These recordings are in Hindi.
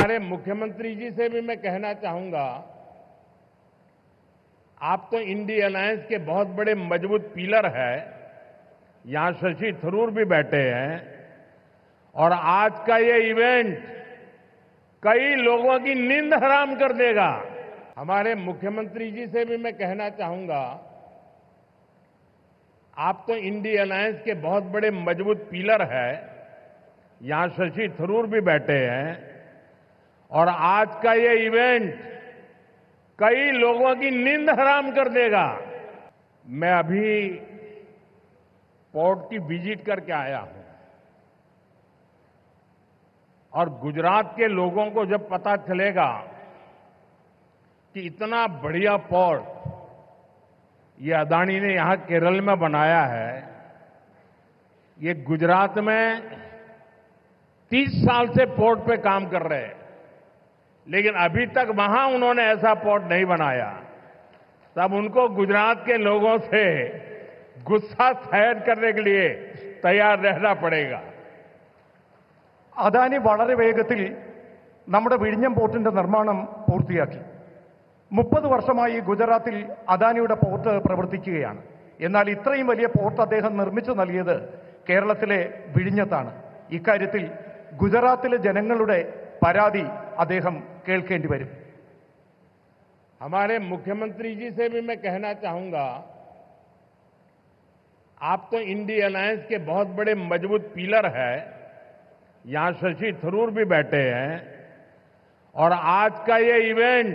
हमारे मुख्यमंत्री जी से भी मैं कहना चाहूंगा, आप तो इंडी अलायंस के बहुत बड़े मजबूत पिलर है। यहां शशि थरूर भी बैठे हैं और आज का ये इवेंट कई लोगों की नींद हराम कर देगा। हमारे मुख्यमंत्री जी से भी मैं कहना चाहूंगा, आप तो इंडी अलायंस के बहुत बड़े मजबूत पिलर है। यहां शशि थरूर भी बैठे हैं और आज का ये इवेंट कई लोगों की नींद हराम कर देगा। मैं अभी पोर्ट की विजिट करके आया हूं और गुजरात के लोगों को जब पता चलेगा कि इतना बढ़िया पोर्ट ये अदानी ने यहां केरल में बनाया है, ये गुजरात में 30 साल से पोर्ट पे काम कर रहे हैं, लेकिन अभी तक वहां उन्होंने ऐसा पोर्ट नहीं बनाया। तब उनको गुजरात के लोगों से गुस्सा सहन करने के लिए तैयार रहना पड़ेगा। അദാനി വളരെ വേഗത്തിൽ നമ്മുടെ വിഴിഞ്ഞം പോർട്ടിന്റെ നിർമ്മാണം പൂർത്തിയാക്കി. 30 വർഷമായി ഗുജറാത്തിൽ അദാനിയുടെ പോർട്ട് പ്രവർത്തിക്കുകയാണ്. എന്നാൽ ഇത്രയും വലിയ പോർട്ട് അദ്ദേഹം നിർമ്മിച്ചു നൽകിയത് കേരളത്തിലെ വിഴിഞ്ഞത്താണ്. ഇക്കാര്യത്തിൽ ഗുജറാത്തിലെ ജനങ്ങളുടെ പരാതി അദ്ദേഹം കേൾക്കേണ്ടി വരും. हमारे मुख्यमंत्री जी से भी मैं कहना चाहूंगा, आप तो इंडी अलायंस के बहुत बड़े मजबूत पिलर है। यहां शशि थरूर भी बैठे हैं और आज का ये इवेंट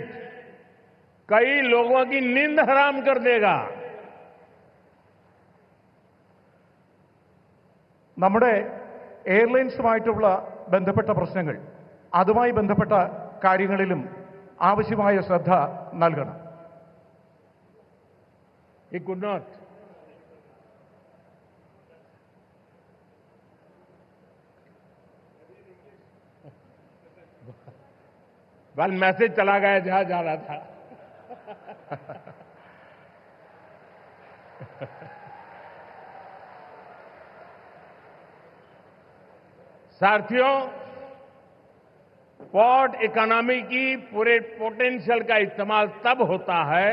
कई लोगों की नींद हराम कर देगा। നമ്മുടെ എയർലൈൻസുമായിട്ടുള്ള ബന്ധപ്പെട്ട പ്രശ്നങ്ങൾ, അതുമായി ബന്ധപ്പെട്ട കാര്യങ്ങളിലും ആവശ്യമായ ശ്രദ്ധ നൽകണം. He could not. वाल मैसेज चला गया जहां जा रहा था। साथियों, पोर्ट इकोनॉमी की पूरे पोटेंशियल का इस्तेमाल तब होता है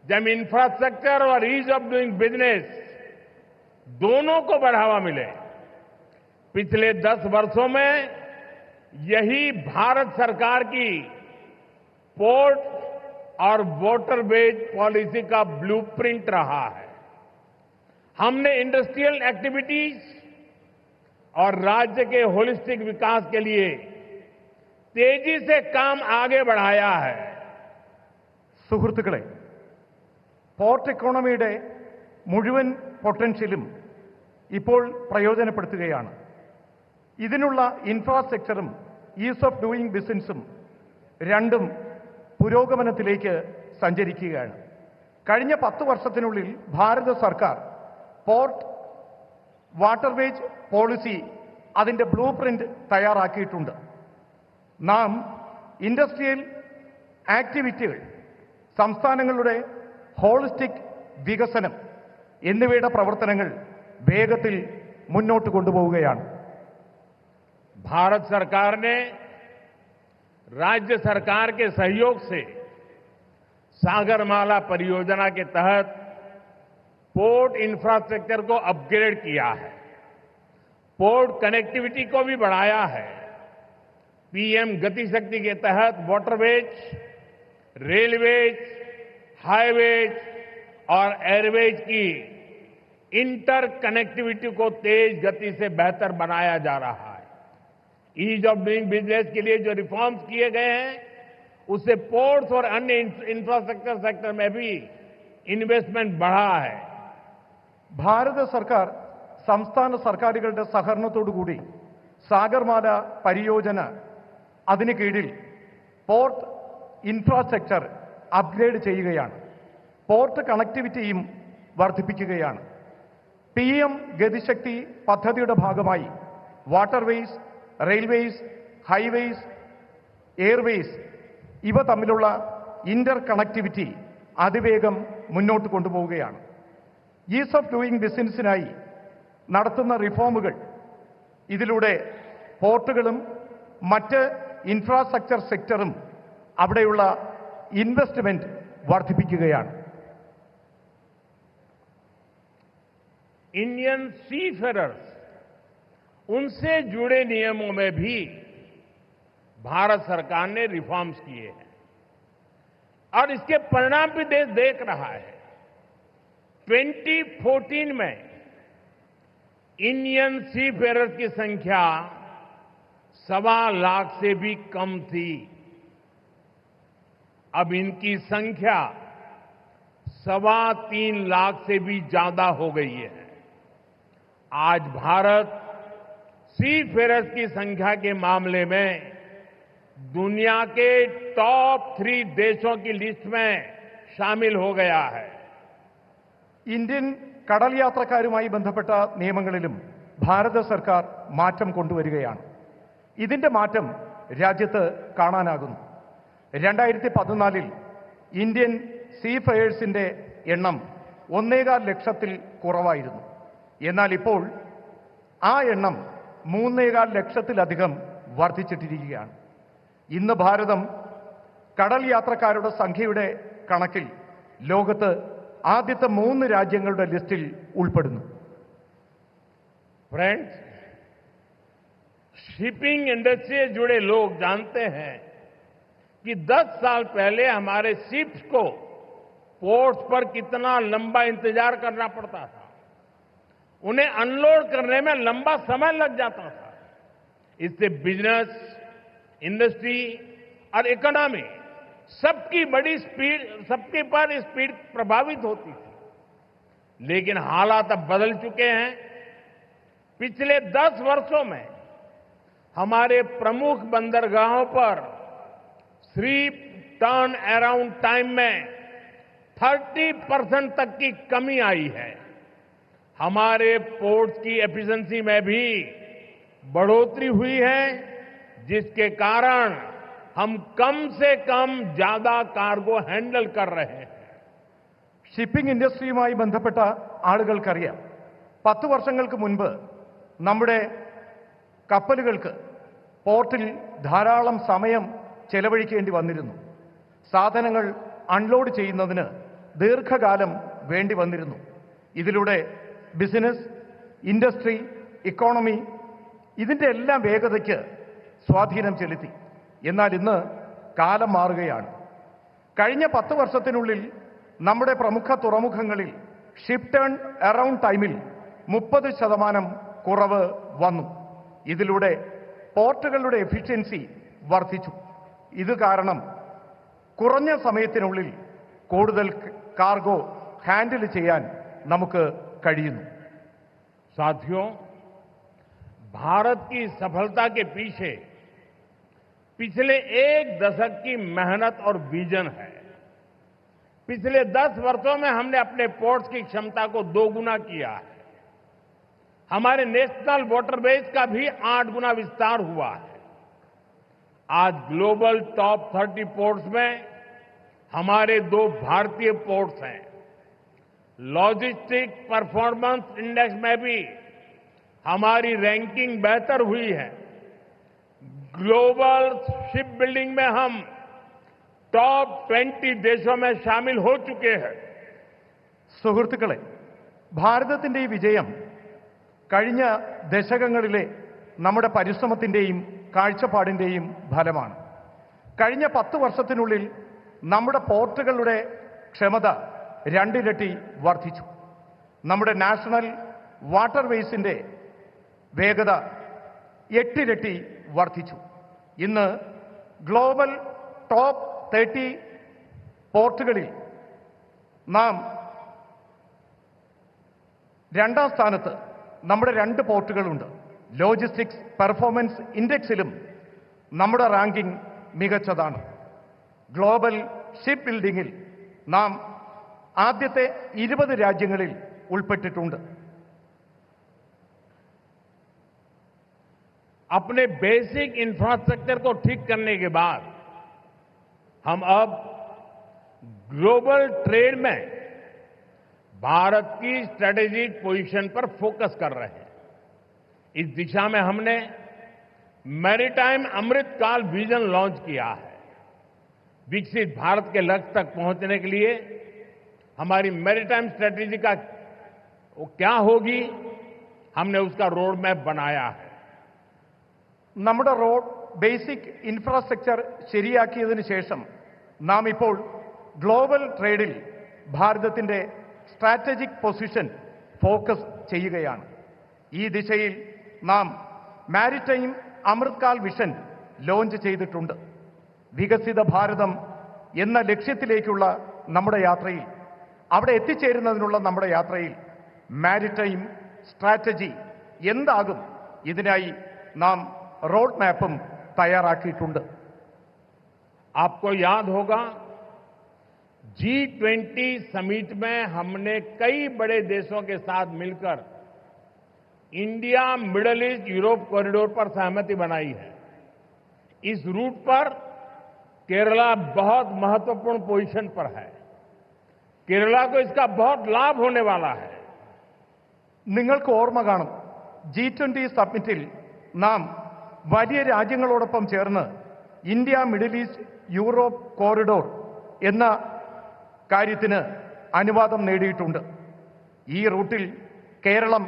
जब इंफ्रास्ट्रक्चर और ईज ऑफ डूइंग बिजनेस दोनों को बढ़ावा मिले। पिछले 10 वर्षों में यही भारत सरकार की पोर्ट और वाटरवेज पॉलिसी का ब्लूप्रिंट रहा है। हमने इंडस्ट्रियल एक्टिविटीज और राज्य के होलिस्टिक विकास के लिए तेजी से काम आगे बढ़ाया है. സുഹൃത്തുക്കളെ, പോർട്ട് ഇക്കോണമിയുടെ മുഴുവൻ പൊട്ടൻഷ്യലും ഇപ്പോൾ പ്രയോജനപ്പെടുത്തുകയാണ്. ഇതിനുള്ള ഇൻഫ്രാസ്ട്രക്ചറും ഈസ് ഓഫ് ഡൂയിങ് ബിസിനസ്സും രണ്ടും പുരോഗമനത്തിലേക്ക് സഞ്ചരിക്കുകയാണ്. കഴിഞ്ഞ 10 വർഷത്തിനുള്ളിൽ ഭാരത സർക്കാർ പോർട്ട് വാട്ടർവേജ് പോളിസി അതിന്റെ ബ്ലൂ പ്രിന്റ് തയ്യാറാക്കിയിട്ടുണ്ട്. നാം ഇൻഡസ്ട്രിയൽ ആക്ടിവിറ്റികൾ, സംസ്ഥാനങ്ങളുടെ ഹോളിസ്റ്റിക് വികസനം എന്നിവയുടെ പ്രവർത്തനങ്ങൾ വേഗത്തിൽ മുന്നോട്ട് കൊണ്ടുപോവുകയാണ്. भारत सरकार ने राज्य सरकार के सहयोग से सागरमाला परियोजना के तहत पोर्ट इंफ्रास्ट्रक्चर को अपग्रेड किया है, पोर्ट कनेक्टिविटी को भी बढ़ाया है. पीएम गति शक्ति के तहत वाटरवेज, रेलवेज, हाईवेज और एयरवेज की इंटर कनेक्टिविटी को तेज गति से बेहतर बनाया जा रहा है. ईज ऑफ डूइंग बिजनेस के लिए जो रिफॉर्म्स किए गए हैं, उससे पोर्ट्स और अन्य इंफ्रास्ट्रक्चर सेक्टर में भी इन्वेस्टमेंट बढ़ा है. ഭാരത സർക്കാർ സംസ്ഥാന സർക്കാരുകളുടെ സഹകരണത്തോടുകൂടി സാഗർമാല പരിയോജന അതിന് കീഴിൽ പോർട്ട് ഇൻഫ്രാസ്ട്രക്ചർ അപ്ഗ്രേഡ് ചെയ്യുകയാണ്. പോർട്ട് കണക്ടിവിറ്റിയും വർദ്ധിപ്പിക്കുകയാണ്. PM ഗതിശക്തി പദ്ധതിയുടെ ഭാഗമായി വാട്ടർവേസ്, റെയിൽവേസ്, ഹൈവേസ്, എയർവേസ് ഇവ തമ്മിലുള്ള ഇന്റർ കണക്ടിവിറ്റി അതിവേഗം മുന്നോട്ട് കൊണ്ടുപോവുകയാണ്. ഈസ് ഓഫ് ഡൂയിങ് ബിസിനസ്സിനായി നടത്തുന്ന റിഫോമുകൾ ഇതിലൂടെ പോർട്ടുകളും മറ്റ് ഇൻഫ്രാസ്ട്രക്ചർ സെക്ടറും അവിടെയുള്ള ഇൻവെസ്റ്റ്മെന്റ് വർദ്ധിപ്പിക്കുകയാണ്. इंडियन सीफेरर्स उनसे जुड़े नियमों में भी भारत सरकार ने रिफॉर्म्स किए हैं और इसके परिणाम भी देश देख रहा है. 2014 में इंडियन सीफेरर्स की संख्या 1.25 लाख से भी कम थी. अब इनकी संख्या 3.25 लाख से भी ज्यादा हो गई है. आज भारत सीफेरर्स की संख्या के मामले में दुनिया के टॉप 3 देशों की लिस्ट में शामिल हो गया है. ഇന്ത്യൻ കടൽ യാത്രക്കാരുമായി ബന്ധപ്പെട്ട നിയമങ്ങളിലും ഭാരത സർക്കാർ മാറ്റം കൊണ്ടുവരികയാണ്. ഇതിന്റെ മാറ്റം രാജ്യത്ത് കാണാനാകുന്നു. 2014 ഇന്ത്യൻ സീഫെയേഴ്സിന്റെ എണ്ണം 1.25 ലക്ഷത്തിൽ കുറവായിരുന്നു. എന്നാൽ ഇപ്പോൾ ആ എണ്ണം 3.25 ലക്ഷത്തിലധികം വർദ്ധിച്ചിട്ടിരിക്കുകയാണ്. ഇന്ന് ഭാരതം കടൽ യാത്രക്കാരുടെ സംഖ്യയുടെ കണക്കിൽ ലോകത്ത് ആദ്യത്തെ 3 രാജ്യങ്ങളുടെ ലിസ്റ്റിൽ ഉൾപ്പെടുന്നു. फ्रेंड्स, शिपिंग इंडस्ट्री से जुड़े लोग जानते हैं कि 10 साल पहले हमारे शिप्स को पोर्ट्स पर कितना लंबा इंतजार करना पड़ता था. उन्हें अनलोड करने में लंबा समय लग जाता था. इससे बिजनेस, इंडस्ट्री और इकोनॉमी सबकी पर स्पीड प्रभावित होती थी. लेकिन हालात अब बदल चुके हैं. पिछले 10 वर्षों में हमारे प्रमुख बंदरगाहों पर शिप टर्न अराउंड टाइम में 30% तक की कमी आई है. हमारे पोर्ट्स की एफिशिएंसी में भी बढ़ोतरी हुई है, जिसके कारण हम कम से कम ज्यादा कार्गो हैंडल कर रहे हैं. ഷിപ്പിംഗ് ഇൻഡസ്ട്രിയുമായി ബന്ധപ്പെട്ട ആളുകൾക്കറിയാം, 10 വർഷങ്ങൾക്ക് മുൻപ് നമ്മുടെ കപ്പലുകൾക്ക് പോർട്ടിൽ ധാരാളം സമയം ചെലവഴിക്കേണ്ടി വന്നിരുന്നു. സാധനങ്ങൾ അൺലോഡ് ചെയ്യുന്നതിന് ദീർഘകാലം വേണ്ടി വന്നിരുന്നു. ഇതിലൂടെ ബിസിനസ്, ഇൻഡസ്ട്രി, ഇക്കോണമി ഇതിന്റെ എല്ലാം വേഗതയ്ക്ക് സ്വാധീനം ചെലുത്തി. എന്നാൽ ഇന്ന് കാലം മാറുകയാണ്. കഴിഞ്ഞ 10 വർഷത്തിനുള്ളിൽ നമ്മുടെ പ്രമുഖ തുറമുഖങ്ങളിൽ ഷിപ്പ് ടേൺ അറൌണ്ട് ടൈമിൽ 30% കുറവ് വന്നു. ഇതിലൂടെ പോർട്ടുകളുടെ എഫിഷ്യൻസി വർദ്ധിച്ചു. ഇത് കാരണം കുറഞ്ഞ സമയത്തിനുള്ളിൽ കൂടുതൽ കാർഗോ ഹാൻഡിൽ ചെയ്യാൻ നമുക്ക് കഴിയുന്നു. साथियों, भारत की सफलता के पीछे पिछले 1 दशक की मेहनत और विजन है. पिछले 10 वर्षों में हमने अपने पोर्ट्स की क्षमता को 2 गुना किया है. हमारे नेशनल वाटरवेज का भी 8 गुना विस्तार हुआ है. आज ग्लोबल टॉप 30 पोर्ट्स में हमारे 2 भारतीय पोर्ट्स हैं. लॉजिस्टिक परफॉर्मेंस इंडेक्स में भी हमारी रैंकिंग बेहतर हुई है. ग्लोबल शिप बिल्डिंग में हम टॉप 20 देशों में शामिल हो चुके हैं. സുഹൃത്തുക്കളെ, ഭാരതത്തിന്റെ ഈ വിജയം കഴിഞ്ഞ ദശകങ്ങളിലെ നമ്മുടെ പരിശ്രമത്തിന്റെയും കാഴ്ചപ്പാടിന്റെയും ഫലമാണ്. കഴിഞ്ഞ 10 വർഷത്തിനുള്ളിൽ നമ്മുടെ പോർട്ടുകളുടെ ക്ഷമത 2 ഇരട്ടി വർദ്ധിച്ചു. നമ്മുടെ നാഷണൽ വാട്ടർവേസിന്റെ വേഗത 8 ഇരട്ടി വർദ്ധിച്ചു. ഇന്ന് ഗ്ലോബൽ ടോപ്പ് 30 പോർട്ടുകളിൽ നാം 2ാം സ്ഥാനത്ത് നമ്മുടെ 2 പോർട്ടുകളുണ്ട്. ലോജിസ്റ്റിക്സ് പെർഫോമൻസ് ഇൻഡെക്സിലും നമ്മുടെ റാങ്കിംഗ് മികച്ചതാണ്. ഗ്ലോബൽ ഷിപ്പ് ബിൽഡിംഗിൽ നാം ആദ്യത്തെ 20 രാജ്യങ്ങളിൽ ഉൾപ്പെട്ടിട്ടുണ്ട്. अपने बेसिक इंफ्रास्ट्रक्चर को ठीक करने के बाद हम अब ग्लोबल ट्रेड में भारत की स्ट्रेटेजिक पोजीशन पर फोकस कर रहे हैं. इस दिशा में हमने मैरीटाइम अमृतकाल विजन लॉन्च किया है। विकसित भारत के लक्ष्य तक पहुंचने के लिए हमारी मैरीटाइम स्ट्रेटेजी का वो क्या होगी, हमने उसका रोड मैप बनाया है। നമ്മുടെ റോഡ് ബേസിക് ഇൻഫ്രാസ്ട്രക്ചർ ശരിയാക്കിയതിനു ശേഷം നാം ഇപ്പോൾ ഗ്ലോബൽ ട്രേഡിൽ ഭാരതത്തിന്റെ സ്ട്രാറ്റജിക് പൊസിഷൻ ഫോക്കസ് ചെയ്യുകയാണ്. ഈ ദിശയിൽ നാം മാരിടൈം അമൃത്കാൽ വിഷൻ ലോഞ്ച് ചെയ്തിട്ടുണ്ട്. വികസിത ഭാരതം എന്ന ലക്ഷ്യത്തിലേക്കുള്ള നമ്മുടെ യാത്രയിൽ, അവിടെ എത്തിച്ചേരുന്നതിനുള്ള നമ്മുടെ യാത്രയിൽ മാരിടൈം സ്ട്രാറ്റജി എന്താകും, ഇതിനായി നാം रोड मैपम तैयाराക്കിയിട്ടുണ്ട്. आपको याद होगा G20 समिट में हमने कई बड़े देशों के साथ मिलकर India middle east Europe corridor पर सहमति बनाई है. इस रूट पर केरला बहुत महत्वपूर्ण पोजीशन पर है. केरला को इसका बहुत लाभ होने वाला है. നിങ്ങൾക്ക് ഓർമ്മ കാണും, G20 സമ്മിറ്റിൽ നാം വലിയ രാജ്യങ്ങളോടൊപ്പം ചേർന്ന് India middle east Europe corridor എന്ന കാര്യത്തിന് അനുവാദം നേടിയിട്ടുണ്ട്. ഈ റൂട്ടിൽ കേരളം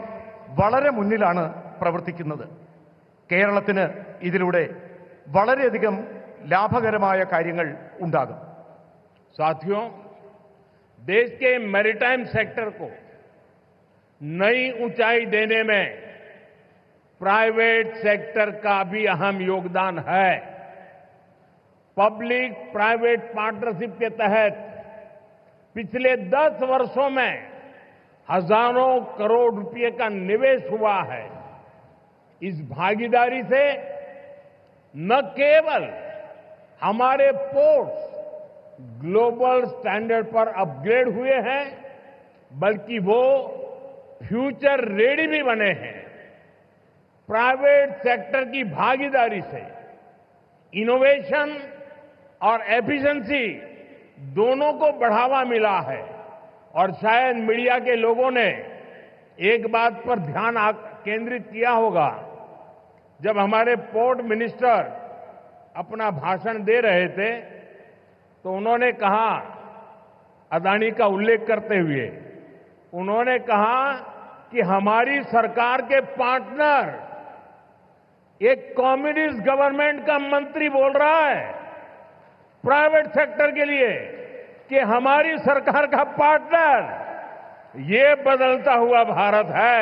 വളരെ മുന്നിലാണ് പ്രവർത്തിക്കുന്നത്. കേരളത്തിന് ഇതിലൂടെ വളരെയധികം ലാഭകരമായ കാര്യങ്ങൾ ഉണ്ടാകും. साथियों, देश के मैरीटाइम सेक्टर को नई ऊंचाई देने में प्राइवेट सेक्टर का भी अहम योगदान है. पब्लिक प्राइवेट पार्टनरशिप के तहत पिछले 10 वर्षों में हजारों करोड़ रुपए का निवेश हुआ है. इस भागीदारी से न केवल हमारे पोर्ट्स ग्लोबल स्टैंडर्ड पर अपग्रेड हुए हैं, बल्कि वो फ्यूचर रेडी भी बने हैं. प्राइवेट सेक्टर की भागीदारी से इनोवेशन और एफिशिएंसी दोनों को बढ़ावा मिला है. और शायद मीडिया के लोगों ने एक बात पर ध्यान केंद्रित किया होगा, जब हमारे पोर्ट मिनिस्टर अपना भाषण दे रहे थे तो उन्होंने कहा, अदानी का उल्लेख करते हुए उन्होंने कहा कि हमारी सरकार के पार्टनर एक कम्युनिस्ट गवर्नमेंट का मंत्री बोल रहा है प्राइवेट सेक्टर के लिए कि हमारी सरकार का पार्टनर, ये बदलता हुआ भारत है.